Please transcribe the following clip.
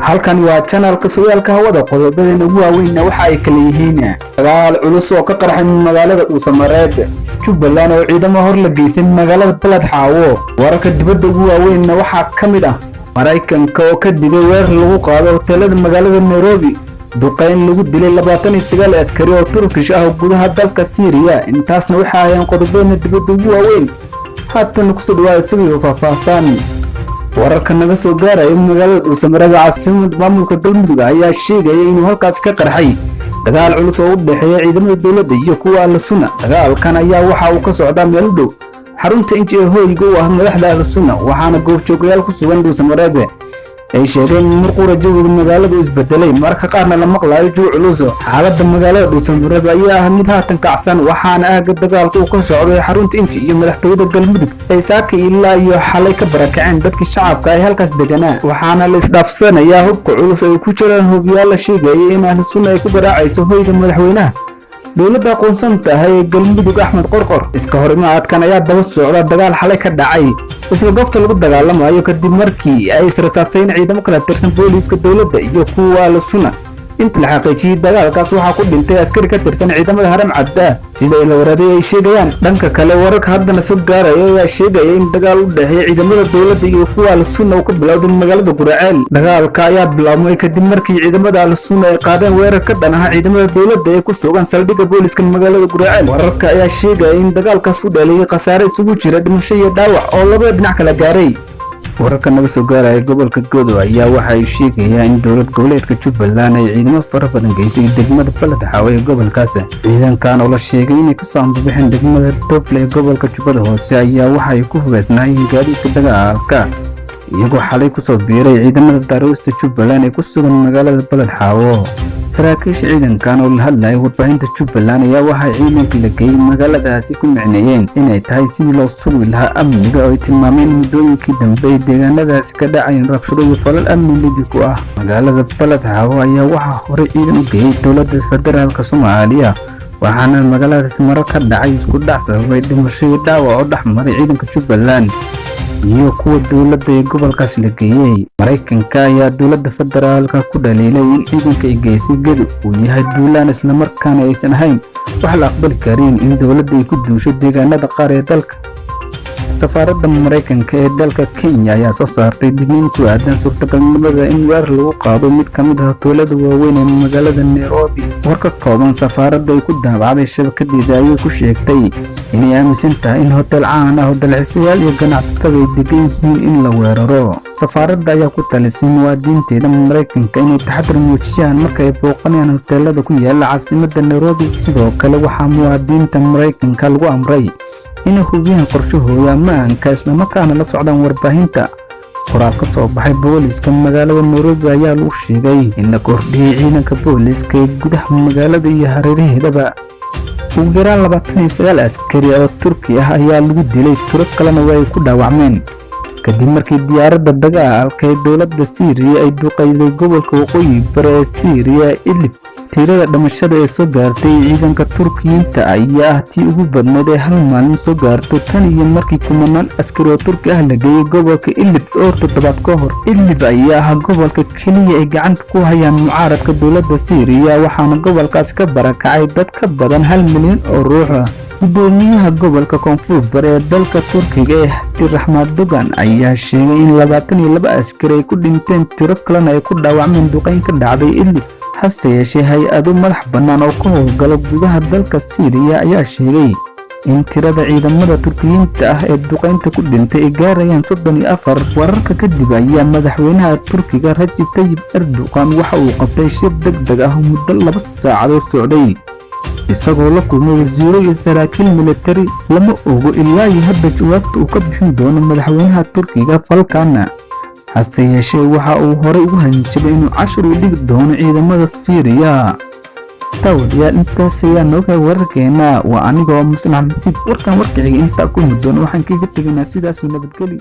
halkan waa channelka sawirka hawada qodobada ugu waaweyn waxa ay kala yihiin dagaal culus oo ka qarxay magaalada Samareed Jubbaland oo ciidamo hor la geysay magaalada Balad Xaawo wararka dibadda ugu waaweyn waxa kamid ah Mareykanka oo ka digay weer lagu qaado hoteelada magaalada Nairobi duqeyn lagu dilay 29 askari oo Turkish ah gudaha dalka Syria intaasna waxa ay qodobada dibadda ugu waaweyn haatan ku soo dhawaad sidii faahfaahsan wararka naga soo gaaray magaalada Samareed caasimada maamulka Galmudug ayaa sheegay inuu halkaas ka qarxay dagaal culus oo u dhaxeeya ciidamada dawladda iyo kuwa Suna dagaalkan ayaa waxa uu ka socdaa meel u dhow xarunta hoyga u ah madaxda Suna waxaana goobjoogayaal ku sugan Samareed ay sheegeen in marqura jawiga magaalada isbedelay marka qaarna la maqlayo juu culus xaaladda magaalada Samareed ayaa mid haatan kacsan waxaana aaga dagaalku ka socday xarunta iyo madaxtooyada Galmudug ay saaka ilaa iyo xalay ka barakaceen dadkii shacabka ay halkaas deganaa waxaana la isdhaafsanayaa hubka culus ay ku jiraan hubiyaal sheegay in Ahlu Suna ay ku garaacayso hoyga madaxweynaha dowladda aqoonsanta ah ee Galmudug Axmed Qorqor iska horimaadkan ayaa daba socda dagaal xalay ka dhacay isla goobta lagu dagaalamayo kadib markii ay israasaaseen ciidamo kala tirsan booliiska dowladda iyo kuwa Ahlu Suna inta la xaqiijiyay dagaalkaas waxa ku dhintay askari ka tirsan ciidamada haram cadda sida ay la waraday ay sheegayaan dhanka kale wararka haddana soo gaaraya ayaa sheegaya in dagaal u dhaxeeya ciidamada dowladda iyo kuwa Ahlu Suna uu ka bilowday magaalada Guraceel dagaalka ayaa bilaabmay kadib markii ciidamada Ahlu Suna ay qaadeen weerar ka dhan ah ciidamada dowladda ee ku sugan saldhigga booliiska magaalada Guraceel wararka ayaa sheegaya in dagaalkaas uu dhaliyay khasaare isugu jira dhimasho iyo dhaawac oo labada dhinac kala gaaray wararka naga soo gaaray gobolka Godo ayaa waxa ay sheegayaan in dowlad goboleedka Jubbaland ay ciidamo fara badan geysay degmada Balad Xaawo ee gobolkaas ciidankan oo la sheegay inay ka soo bixeen degmada Dowlada ee gobolka Jubbada Hoose ayaa waxa ay ku hubeysnaayeen gaadiidka dagaalka iyagoo xalay ku soo biiray ciidamada daraawiishta Jubbaland ee ku sugan magaalada Balad Xaawo saraakiisha ciidankan oo la hadlay warbaahinta Jubbaland ayaa waxa ciidanka la geeyay magaaladaasi ku micneeyeen inay tahay sidii loo sugi lahaa amniga oo ay tilmaameen muddooyinkii dambe deegaanadaasi ka dhacayeen rabshado iyo falal amni lidi ku ah magaalada Balad Xaawo ayaa waxa hore ciidan u geeyay dowladda federaalka Somaliya waxaana magaaladaasi marar ka dhacay isku dhac sababay dhimasho iyo dhaawac oo dhexmaray ciidanka Jubbaland iyo kuwa dowladda ee gobolkaas la geeyay Mareykanka ayaa dowladda federaalka ku dhaleelay in ciidanka ay geysay Gedo uu yahay duulaan isla markaana aysan ahayn wax la aqbali karin in dowladda ay ku duusho deegaanada qaar ee dalka safaaradda Mareykanka ee dalka Kenya ayaa soo saartay digniin ku aadan suurtagalnimada in weer lagu qaado mid ka mid ah hoteelada waaweyn ee magaalada Nairobi warka kooban safaaradda ay ku daabacday shabakadeeda ayay ku sheegtay inay aaminsan tahay in hotel caan ah oo dalxiisayaal iyo ganacsatada ay degan yihiin in la weeraro safaaradda ayaa ku talisay muwaadiniinteeda Mareykanka inay taxadar muujiyaan marka ay booqanayaan hoteelada ku yaala caasimadda Nairobi sidoo kale waxaa muwaadiniinta Mareykanka lagu amray inay hubiyaan qorshahooda ammaanka isla markaana la socdaan warbaahinta qoraal ka soo baxay booliiska magaalada Nairobi ayaa lagu sheegay in la kordhiyay ciidanka booliiska ee gudaha magaalada iyo hareeraheedaba ugu yaraan 29 askari oo Turki ah ayaa lagu dilay tiro kalena way ku dhaawacmeen kadib markii diyaaradda dagaalka ee dowladda Syria ay duqeyday gobolka waqooyi bari ee Syria Idlib tirada dhimashada ee soo gaartay ciidanka Turkiyiinta ayaa tii ugu badnayd ee hal maalin soo gaarto tan iyo markii kumanaan askari oo Turki ah la geeyay gobolka Idlib oo toddobaad ka hor Idlib ayaa gobolka kaliya ay gacanta ku hayaan mucaaradka dowladda Syria waxaana gobolkaas ka barakacay dad ka badan 1 milyan oo ruux gudoomiyaha gobolka koonfur bari ee dalka Turkiga ee Raxmad Dogan ayaa sheegay in 22 askari ay ku dhinteen tiro kalena ay ku dhaawacmeen duqeyn ka dhacday Idlib hase yeeshee hay-ado madax bannaan oo ka howlgala gudaha dalka Syria ayaa sheegay in tirada ciidamada Turkiyiinta ah ee duqeynta ku dhintay ay gaarayaan 34 wararka kadib ayaa madaxweynaha Turkiga Recep Tayyip Erdogan waxa uu qabtay shir degdeg ah muddo 2 saacadood socday isagoo la kulmay wasiiro iyo saraakiil militari lama ogo ilaa hadda jawaabta uu ka bixin doono madaxweynaha Turkiga falkana hase yeeshee waxa uu hore ugu hanjabay inuu cashar u dhigi doono ciidamada Syria tawadiya intaas ayaa nooga wararkeena waa anigoo Muslim Xamsiib warkan warkiciga inta ku muddo waxaan kaga tagnaa sidaas nabadgelyo